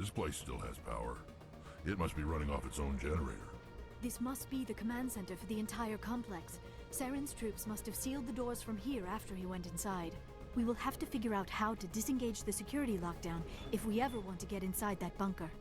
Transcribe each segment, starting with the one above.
This place still has power. It must be running off its own generator. This must be the command center for the entire complex. Saren's troops must have sealed the doors from here after he went inside. We will have to figure out how to disengage the security lockdown if we ever want to get inside that bunker.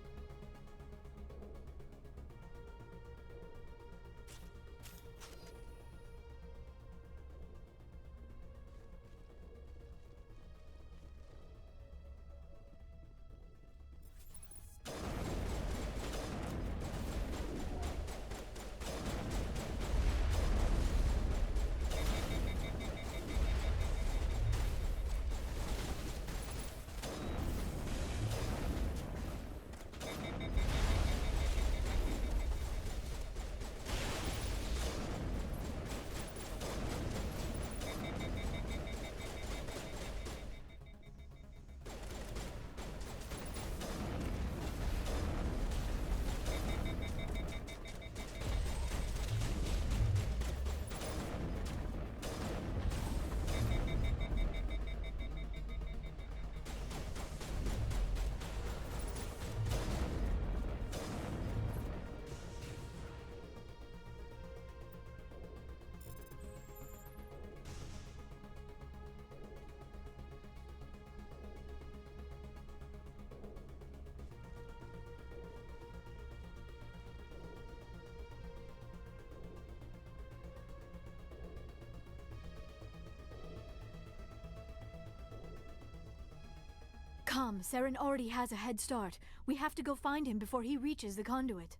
Come, Saren already has a head start. We have to go find him before he reaches the conduit.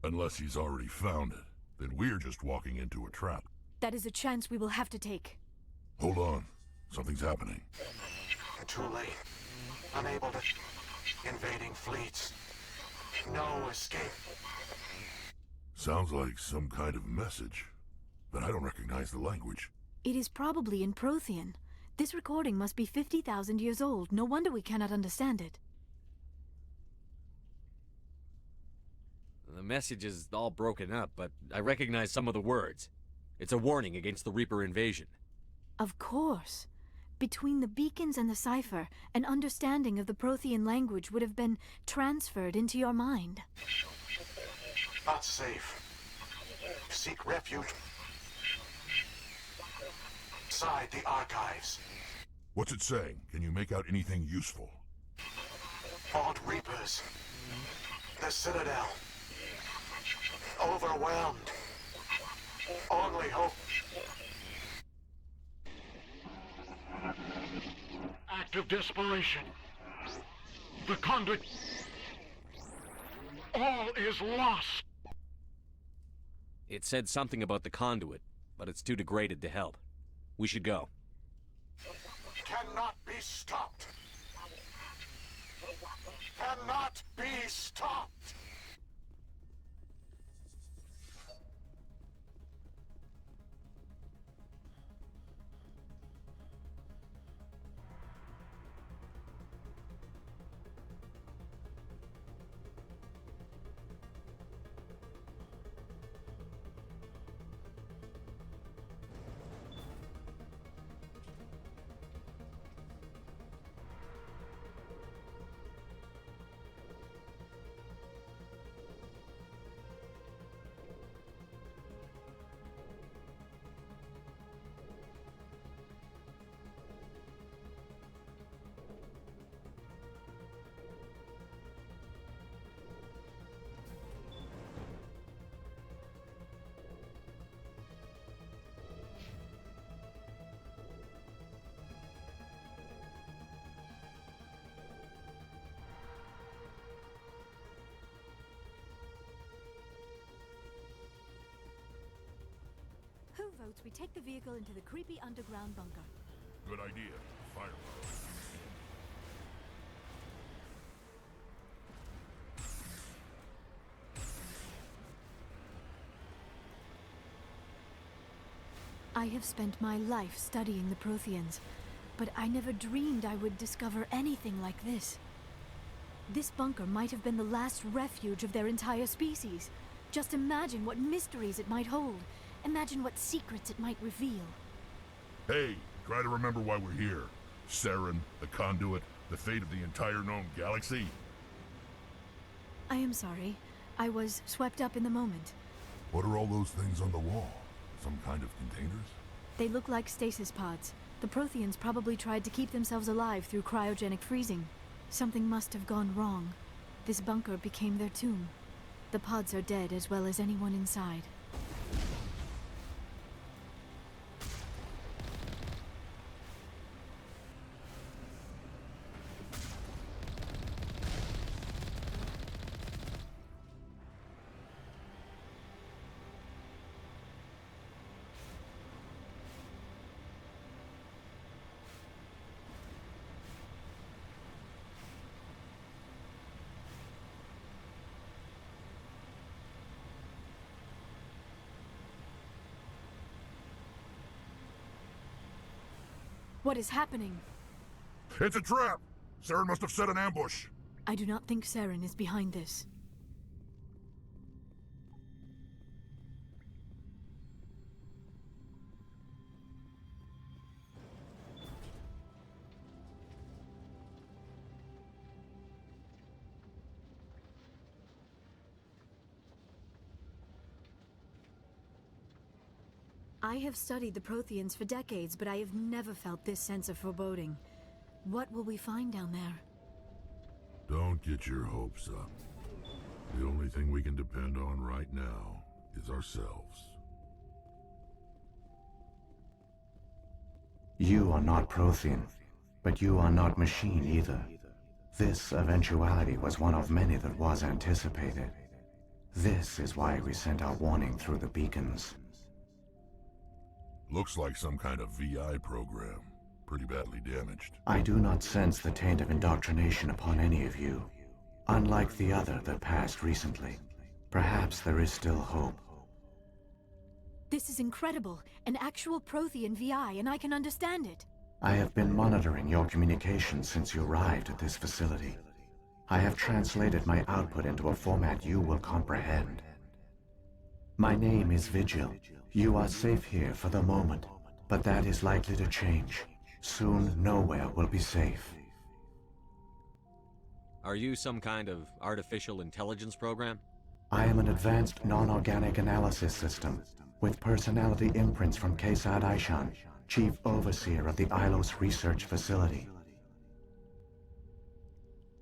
Unless he's already found it, then we're just walking into a trap. That is a chance we will have to take. Hold on. Something's happening. Too late. Unable to... Invading fleets. No escape. Sounds like some kind of message, but I don't recognize the language. It is probably in Prothean. This recording must be 50,000 years old. No wonder we cannot understand it. The message is all broken up, but I recognize some of the words. It's a warning against the Reaper invasion. Of course. Between the beacons and the cipher, an understanding of the Prothean language would have been transferred into your mind. Not safe. Seek refuge inside the archives. What's it saying? Can you make out anything useful? Vault Reapers. The Citadel. Overwhelmed. Only hope. Act of desperation. The conduit. All is lost. It said something about the conduit, but it's too degraded to help. We should go. Cannot be stopped. Cannot be stopped. Who votes we take the vehicle into the creepy underground bunker? Good idea. Firepower. I have spent my life studying the Protheans, but I never dreamed I would discover anything like this. This bunker might have been the last refuge of their entire species. Just imagine what mysteries it might hold. Imagine what secrets it might reveal. Hey, try to remember why we're here. Saren, the conduit, the fate of the entire known galaxy. I am sorry. I was swept up in the moment. What are all those things on the wall? Some kind of containers? They look like stasis pods. The Protheans probably tried to keep themselves alive through cryogenic freezing. Something must have gone wrong. This bunker became their tomb. The pods are dead as well as anyone inside. What is happening? It's a trap! Saren must have set an ambush. I do not think Saren is behind this. I have studied the Protheans for decades, but I have never felt this sense of foreboding. What will we find down there? Don't get your hopes up. The only thing we can depend on right now is ourselves. You are not Prothean, but you are not machine either. This eventuality was one of many that was anticipated. This is why we sent our warning through the beacons. Looks like some kind of VI program. Pretty badly damaged. I do not sense the taint of indoctrination upon any of you. Unlike the other that passed recently. Perhaps there is still hope. This is incredible. An actual Prothean VI, and I can understand it. I have been monitoring your communications since you arrived at this facility. I have translated my output into a format you will comprehend. My name is Vigil. You are safe here for the moment, but that is likely to change. Soon, nowhere will be safe. Are you some kind of artificial intelligence program? I am an advanced non-organic analysis system, with personality imprints from Kesad Aishan, Chief Overseer of the Ilos Research Facility.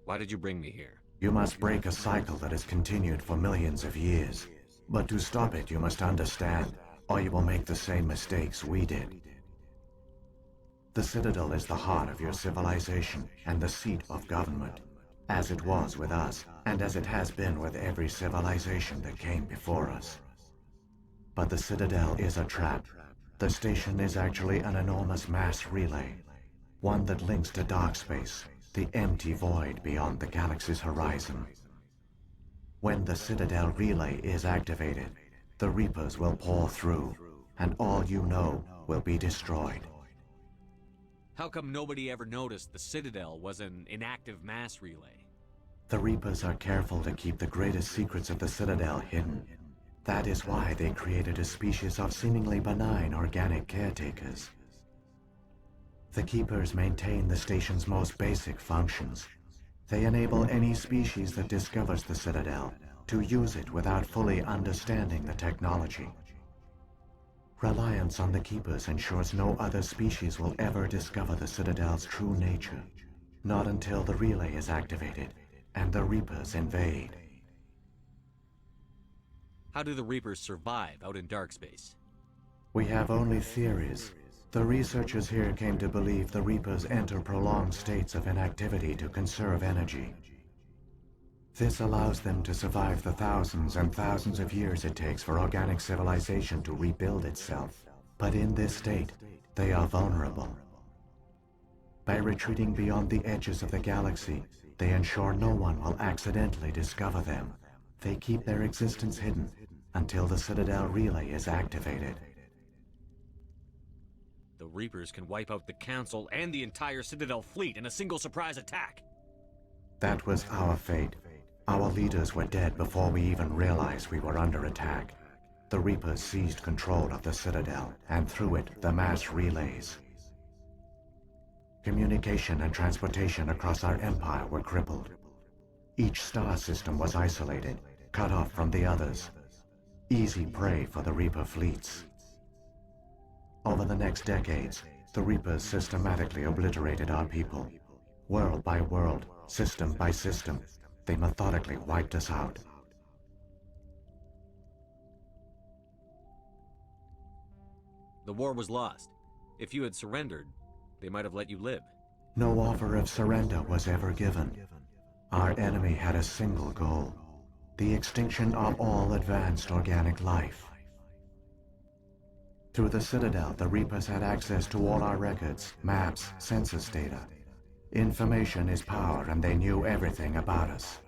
Why did you bring me here? You must break a cycle that has continued for millions of years. But to stop it, you must understand, or you will make the same mistakes we did. The Citadel is the heart of your civilization and the seat of government, as it was with us, and as it has been with every civilization that came before us. But the Citadel is a trap. The station is actually an enormous mass relay, one that links to dark space, the empty void beyond the galaxy's horizon. When the Citadel relay is activated, the Reapers will pour through, and all you know will be destroyed. How come nobody ever noticed the Citadel was an inactive mass relay? The Reapers are careful to keep the greatest secrets of the Citadel hidden. That is why they created a species of seemingly benign organic caretakers. The Keepers maintain the station's most basic functions. They enable any species that discovers the Citadel to use it without fully understanding the technology. Reliance on the Keepers ensures no other species will ever discover the Citadel's true nature, not until the relay is activated and the Reapers invade. How do the Reapers survive out in dark space? We have only theories. The researchers here came to believe the Reapers enter prolonged states of inactivity to conserve energy. This allows them to survive the thousands and thousands of years it takes for organic civilization to rebuild itself. But in this state, they are vulnerable. By retreating beyond the edges of the galaxy, they ensure no one will accidentally discover them. They keep their existence hidden until the Citadel relay is activated. The Reapers can wipe out the Council and the entire Citadel fleet in a single surprise attack. That was our fate. Our leaders were dead before we even realized we were under attack. The Reapers seized control of the Citadel, and through it, the mass relays. Communication and transportation across our empire were crippled. Each star system was isolated, cut off from the others. Easy prey for the Reaper fleets. Over the next decades, the Reapers systematically obliterated our people. World by world, system by system, they methodically wiped us out. The war was lost. If you had surrendered, they might have let you live. No offer of surrender was ever given. Our enemy had a single goal: the extinction of all advanced organic life. Through the Citadel, the Reapers had access to all our records, maps, census data. Information is power, and they knew everything about us.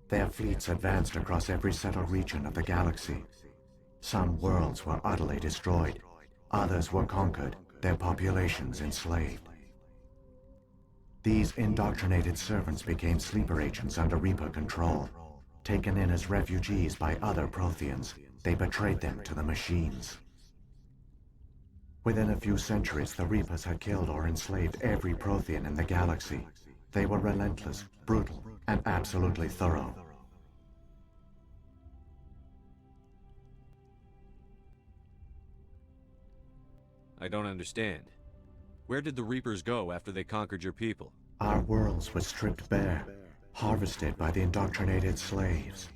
Their fleets advanced across every settled region of the galaxy. Some worlds were utterly destroyed. Others were conquered, their populations enslaved. These indoctrinated servants became sleeper agents under Reaper control. Taken in as refugees by other Protheans, they betrayed them to the machines. Within a few centuries, the Reapers had killed or enslaved every Prothean in the galaxy. They were relentless, brutal, and absolutely thorough. I don't understand. Where did the Reapers go after they conquered your people? Our worlds were stripped bare, harvested by the indoctrinated slaves.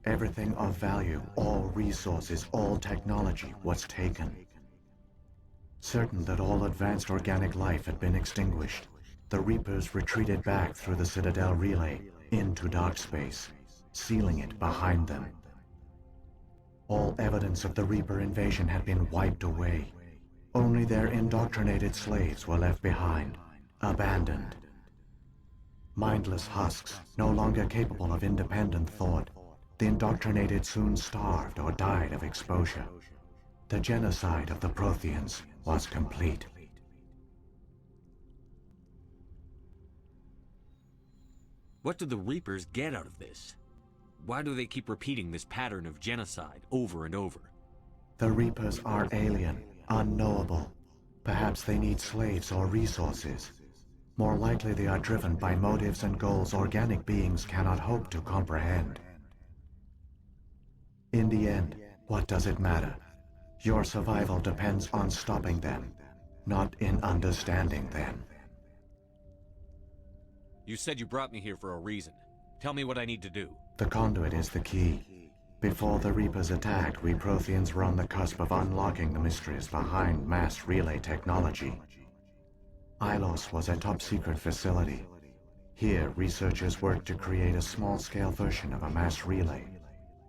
Everything of value, all resources, all technology was taken. Certain that all advanced organic life had been extinguished, the Reapers retreated back through the Citadel relay into dark space, sealing it behind them. All evidence of the Reaper invasion had been wiped away. Only their indoctrinated slaves were left behind, abandoned. Mindless husks, no longer capable of independent thought, the indoctrinated soon starved or died of exposure. The genocide of the Protheans was complete. What do the Reapers get out of this? Why do they keep repeating this pattern of genocide over and over? The Reapers are alien, unknowable. Perhaps they need slaves or resources. More likely they are driven by motives and goals organic beings cannot hope to comprehend. In the end, what does it matter? Your survival depends on stopping them, not in understanding them. You said you brought me here for a reason. Tell me what I need to do. The conduit is the key. Before the Reapers attacked, we Protheans were on the cusp of unlocking the mysteries behind mass relay technology. Ilos was a top-secret facility. Here, researchers worked to create a small-scale version of a mass relay,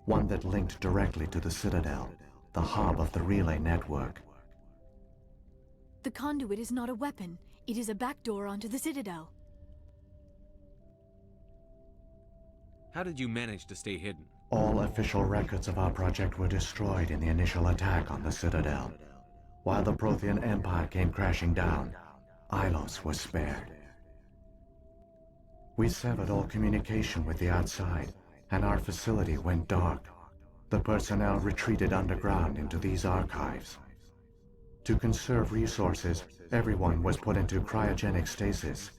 one that linked directly to the Citadel, the hub of the relay network. The conduit is not a weapon. It is a backdoor onto the Citadel. How did you manage to stay hidden? All official records of our project were destroyed in the initial attack on the Citadel. While the Prothean Empire came crashing down, Ilos was spared. We severed all communication with the outside, and our facility went dark. The personnel retreated underground into these archives. To conserve resources, everyone was put into cryogenic stasis.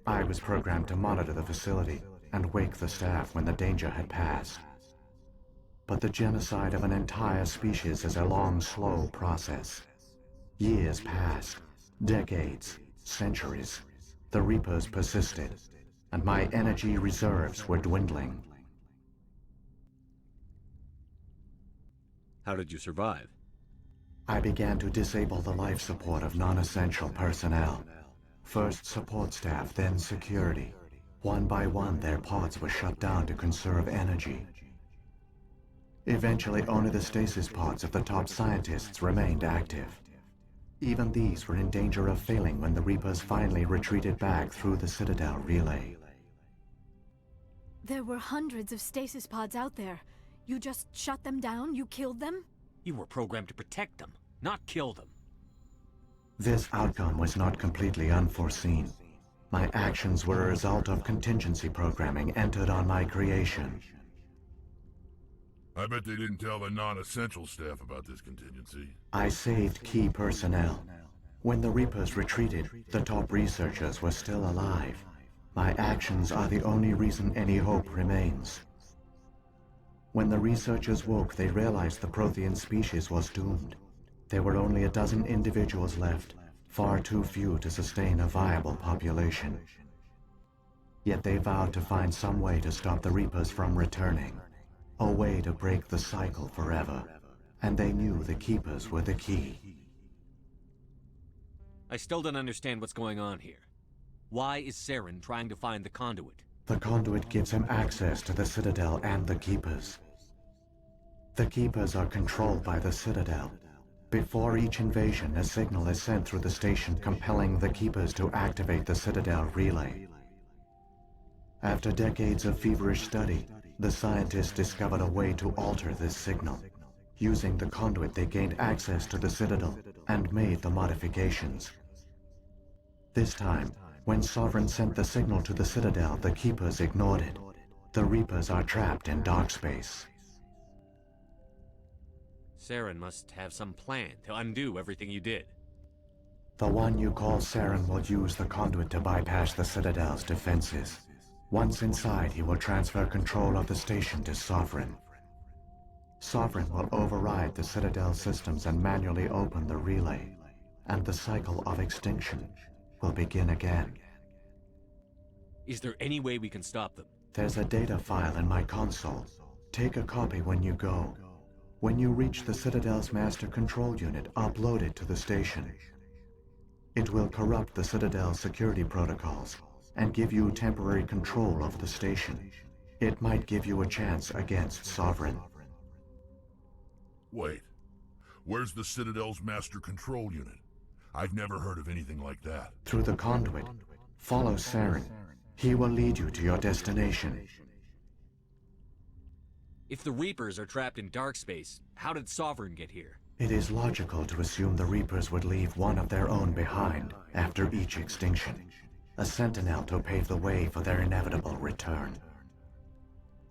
I was programmed to monitor the facility and wake the staff when the danger had passed. But the genocide of an entire species is a long, slow process. Years passed, decades, centuries. The Reapers persisted, and my energy reserves were dwindling. How did you survive? I began to disable the life support of non-essential personnel. First support staff, then security. One by one, their pods were shut down to conserve energy. Eventually, only the stasis pods of the top scientists remained active. Even these were in danger of failing when the Reapers finally retreated back through the Citadel relay. There were hundreds of stasis pods out there. You just shut them down? You killed them? You were programmed to protect them, not kill them. This outcome was not completely unforeseen. My actions were a result of contingency programming entered on my creation. I bet they didn't tell the non-essential staff about this contingency. I saved key personnel. When the Reapers retreated, the top researchers were still alive. My actions are the only reason any hope remains. When the researchers woke, they realized the Prothean species was doomed. There were only a dozen individuals left, far too few to sustain a viable population. Yet they vowed to find some way to stop the Reapers from returning, a way to break the cycle forever, and they knew the Keepers were the key. I still don't understand what's going on here. Why is Saren trying to find the conduit? The conduit gives him access to the Citadel and the Keepers. The Keepers are controlled by the Citadel. Before each invasion, a signal is sent through the station compelling the Keepers to activate the Citadel relay. After decades of feverish study, the scientists discovered a way to alter this signal. Using the conduit, they gained access to the Citadel and made the modifications. This time, when Sovereign sent the signal to the Citadel, the Keepers ignored it. The Reapers are trapped in dark space. Saren must have some plan to undo everything you did. The one you call Saren will use the conduit to bypass the Citadel's defenses. Once inside, he will transfer control of the station to Sovereign. Sovereign will override the Citadel systems and manually open the relay, and the cycle of extinction will begin again. Is there any way we can stop them? There's a data file in my console. Take a copy when you go. When you reach the Citadel's master control unit, upload it to the station. It will corrupt the Citadel's security protocols and give you temporary control of the station. It might give you a chance against Sovereign. Wait, where's the Citadel's master control unit? I've never heard of anything like that. Through the conduit, follow Saren. He will lead you to your destination. If the Reapers are trapped in dark space, how did Sovereign get here? It is logical to assume the Reapers would leave one of their own behind after each extinction. A sentinel to pave the way for their inevitable return.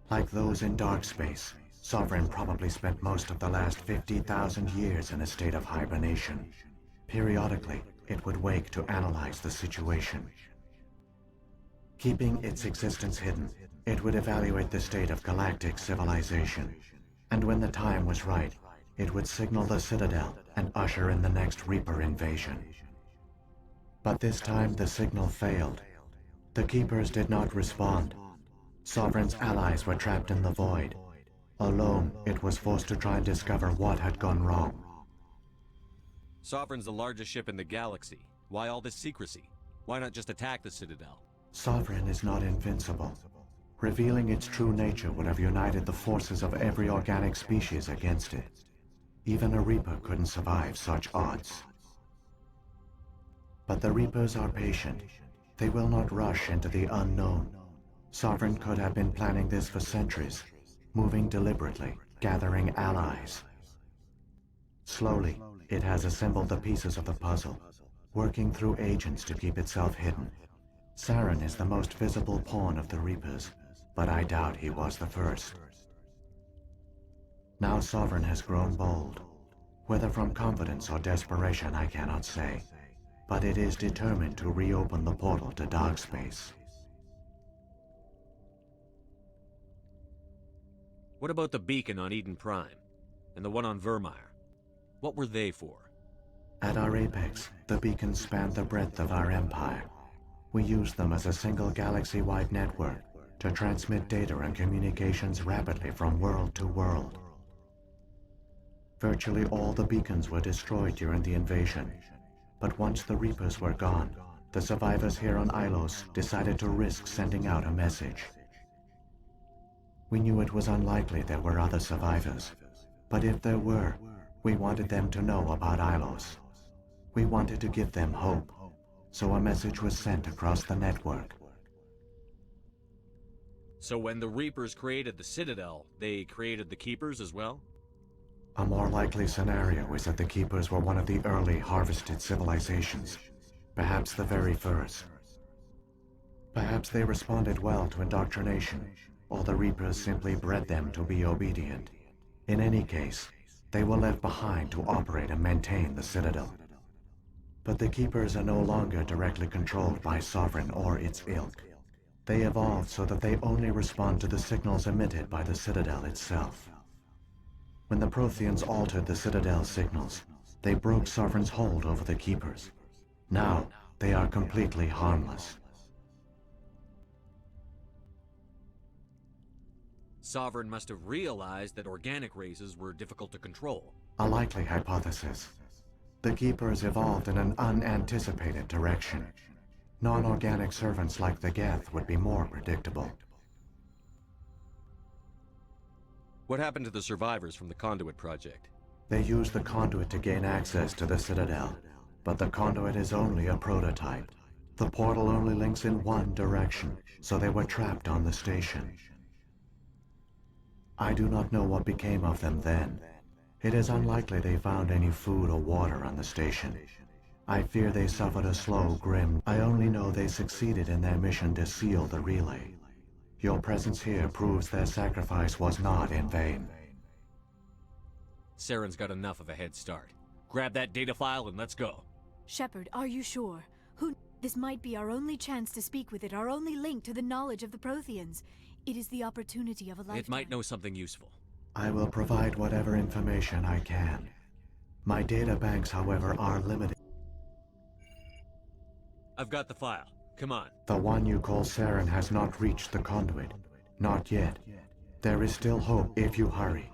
Like those in dark space, Sovereign probably spent most of the last 50,000 years in a state of hibernation. Periodically, it would wake to analyze the situation. Keeping its existence hidden, it would evaluate the state of galactic civilization. And when the time was right, it would signal the Citadel and usher in the next Reaper invasion. But this time the signal failed. The Keepers did not respond. Sovereign's allies were trapped in the void. Alone, it was forced to try and discover what had gone wrong. Sovereign's the largest ship in the galaxy. Why all this secrecy? Why not just attack the Citadel? Sovereign is not invincible. Revealing its true nature would have united the forces of every organic species against it. Even a Reaper couldn't survive such odds. But the Reapers are patient. They will not rush into the unknown. Sovereign could have been planning this for centuries, moving deliberately, gathering allies. Slowly, it has assembled the pieces of the puzzle, working through agents to keep itself hidden. Saren is the most visible pawn of the Reapers, but I doubt he was the first. Now Sovereign has grown bold. Whether from confidence or desperation, I cannot say. But it is determined to reopen the portal to dark space. What about the beacon on Eden Prime? And the one on Vermeer? What were they for? At our apex, the beacons spanned the breadth of our empire. We used them as a single galaxy-wide network to transmit data and communications rapidly from world to world. Virtually all the beacons were destroyed during the invasion, but once the Reapers were gone, the survivors here on Ilos decided to risk sending out a message. We knew it was unlikely there were other survivors, but if there were, we wanted them to know about Ilos. We wanted to give them hope, so a message was sent across the network. So when the Reapers created the Citadel, they created the Keepers as well? A more likely scenario is that the Keepers were one of the early harvested civilizations, perhaps the very first. Perhaps they responded well to indoctrination, or the Reapers simply bred them to be obedient. In any case, they were left behind to operate and maintain the Citadel. But the Keepers are no longer directly controlled by Sovereign or its ilk. They evolved so that they only respond to the signals emitted by the Citadel itself. When the Protheans altered the Citadel's signals, they broke Sovereign's hold over the Keepers. Now, they are completely harmless. Sovereign must have realized that organic races were difficult to control. A likely hypothesis. The Keepers evolved in an unanticipated direction. Non-organic servants like the Geth would be more predictable. What happened to the survivors from the Conduit project? They used the conduit to gain access to the Citadel, but the conduit is only a prototype. The portal only links in one direction, so they were trapped on the station. I do not know what became of them then. It is unlikely they found any food or water on the station. I fear they suffered a slow, grim. I only know they succeeded in their mission to seal the relay. Your presence here proves their sacrifice was not in vain. Saren's got enough of a head start. Grab that data file and let's go. Shepard, are you sure? This might be our only chance to speak with it, our only link to the knowledge of the Protheans. It is the opportunity of a lifetime. It might know something useful. I will provide whatever information I can. My data banks, however, are limited. I've got the file. Come on. The one you call Saren has not reached the conduit. Not yet. There is still hope if you hurry.